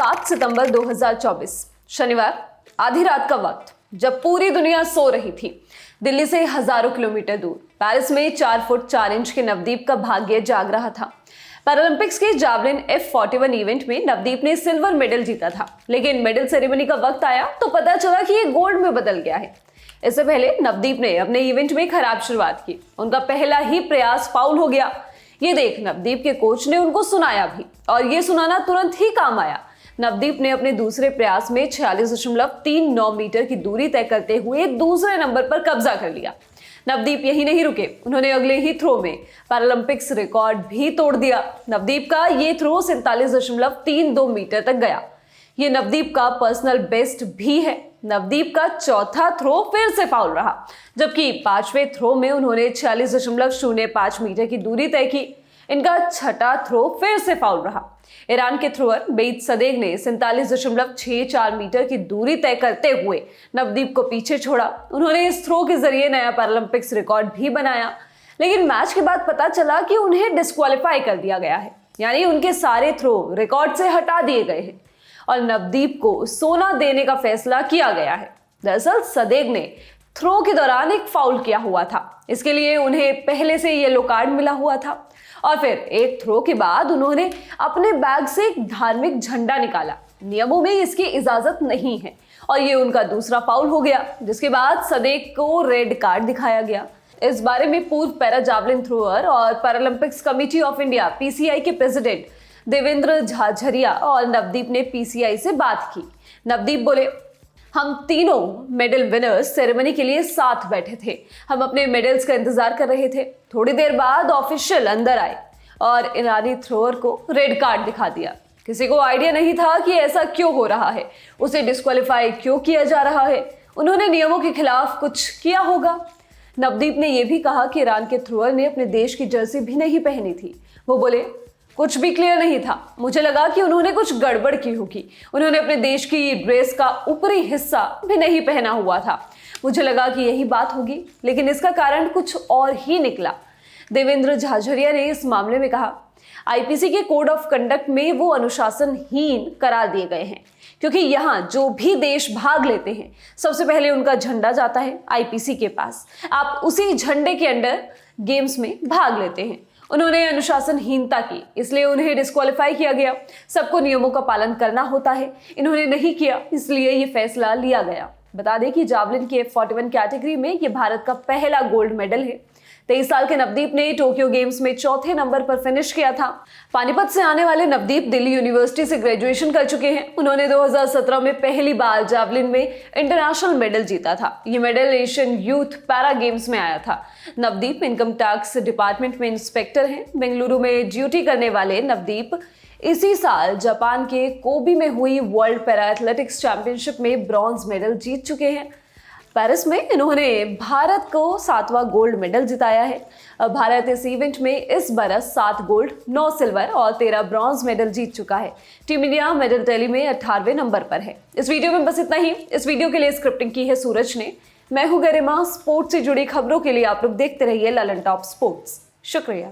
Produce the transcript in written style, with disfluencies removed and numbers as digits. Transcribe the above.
7 सितंबर 2024 शनिवार आधी रात का वक्त, जब पूरी दुनिया सो रही थी। दिल्ली से हजारों किलोमीटर दूर पेरिस में 4 फुट 4 इंच के नवदीप का भाग्य जाग रहा था। पैरालंपिक्स के जावलिन F41 इवेंट में नवदीप ने सिल्वर मेडल जीता था, लेकिन मेडल सेरेमनी का वक्त आया तो पता चला कि ये गोल्ड में बदल गया है। इससे पहले नवदीप ने अपने इवेंट में खराब शुरुआत की। उनका पहला ही प्रयास फाउल हो गया। ये देख नवदीप के कोच ने उनको सुनाया भी, और ये सुनाना तुरंत ही काम आया। नवदीप ने अपने दूसरे प्रयास में 46.39 मीटर की दूरी तय करते हुए दूसरे नंबर पर कब्जा कर लिया। नवदीप यही नहीं रुके, उन्होंने अगले ही थ्रो में पैरालंपिक्स रिकॉर्ड भी तोड़ दिया। नवदीप का ये थ्रो 47.32 मीटर तक गया। ये नवदीप का पर्सनल बेस्ट भी है। नवदीप का चौथा थ्रो फिर से फाउल रहा, जबकि पांचवें थ्रो में उन्होंने 46.05 मीटर की दूरी तय की। इनका छठा थ्रो फिर से फाउल रहा। ईरान के थ्रोअर बेइत सदेग ने 47.64 मीटर की दूरी तय करते हुए नवदीप को पीछे छोड़ा। उन्होंने इस थ्रो के जरिए नया पैरालंपिक्स रिकॉर्ड भी बनाया, लेकिन मैच के बाद पता चला कि उन्हें डिस्क्वालीफाई कर दिया गया है, यानी उनके सारे थ्रो रिकॉर्ड से हटा दिए गए हैं और नवदीप को सोना देने का फैसला किया गया है। दरअसल सदेग ने थ्रो के दौरान एक फाउल किया हुआ था, इसके लिए उन्हें पहले से येलो कार्ड मिला हुआ था, और फिर एक थ्रो के बाद उन्होंने अपने बैग से एक धार्मिक झंडा निकाला। नियमों में इसकी इजाजत नहीं है, और ये उनका दूसरा फाउल हो गया, जिसके बाद सदेग को रेड कार्ड दिखाया गया। इस बारे में पूर्व पैरा जावलिन थ्रोअर और Paralympics committee of India (PCI) के प्रेसिडेंट देवेंद्र झाझरिया और नवदीप ने PCI से बात की। नवदीप बोले, हम तीनों मेडल विनर्स सेरेमनी के लिए साथ बैठे थे। हम अपने मेडल्स का इंतजार कर रहे थे। थोड़ी देर बाद ऑफिशियल अंदर आए और ईरानी थ्रोअर को रेड कार्ड दिखा दिया। किसी को आइडिया नहीं था कि ऐसा क्यों हो रहा है, उसे डिस्क्वालीफाई क्यों किया जा रहा है। उन्होंने नियमों के खिलाफ कुछ किया होगा। नवदीप ने यह भी कहा कि ईरान के थ्रोअर ने अपने देश की जर्सी भी नहीं पहनी थी। वो बोले, कुछ भी क्लियर नहीं था। मुझे लगा कि उन्होंने कुछ गड़बड़ की होगी। उन्होंने अपने देश की ड्रेस का ऊपरी हिस्सा भी नहीं पहना हुआ था। मुझे लगा कि यही बात होगी, लेकिन इसका कारण कुछ और ही निकला। देवेंद्र झाझरिया ने इस मामले में कहा, IPC के कोड ऑफ कंडक्ट में वो अनुशासनहीन करार दिए गए हैं, क्योंकि यहाँ जो भी देश भाग लेते हैं सबसे पहले उनका झंडा जाता है IPC के पास। आप उसी झंडे के अंडर गेम्स में भाग लेते हैं। उन्होंने अनुशासनहीनता की, इसलिए उन्हें डिस्क्वालीफाई किया गया। सबको नियमों का पालन करना होता है, इन्होंने नहीं किया, इसलिए ये फैसला लिया गया। बता दें कि जावलिन की F41 कैटेगरी में ये भारत का पहला गोल्ड मेडल है। 23 साल के नवदीप ने टोक्यो गेम्स में चौथे नंबर पर फिनिश किया था। पानीपत से आने वाले नवदीप दिल्ली यूनिवर्सिटी से ग्रेजुएशन कर चुके हैं। उन्होंने 2017 में पहली बार जावलिन में इंटरनेशनल मेडल जीता था। ये medal Asian youth para games में आया था। नवदीप इनकम टैक्स डिपार्टमेंट में इंस्पेक्टर हैं। बेंगलुरु में ड्यूटी करने वाले नवदीप इसी साल जापान के कोबी में हुई वर्ल्ड पैरा एथलेटिक्स चैंपियनशिप में ब्रॉन्ज मेडल जीत चुके हैं। पेरिस में इन्होंने भारत को 7वां गोल्ड मेडल जिताया है। भारत इस इवेंट में इस बरस 7 गोल्ड, 9 सिल्वर और 13 ब्रॉन्ज मेडल जीत चुका है। टीम इंडिया मेडल टैली में 18वें नंबर पर है। इस वीडियो में बस इतना ही। इस वीडियो के लिए स्क्रिप्टिंग की है सूरज ने। मैं हूं गरिमा। स्पोर्ट्स से जुड़ी खबरों के लिए आप लोग देखते रहिए ललन टॉप स्पोर्ट्स। शुक्रिया।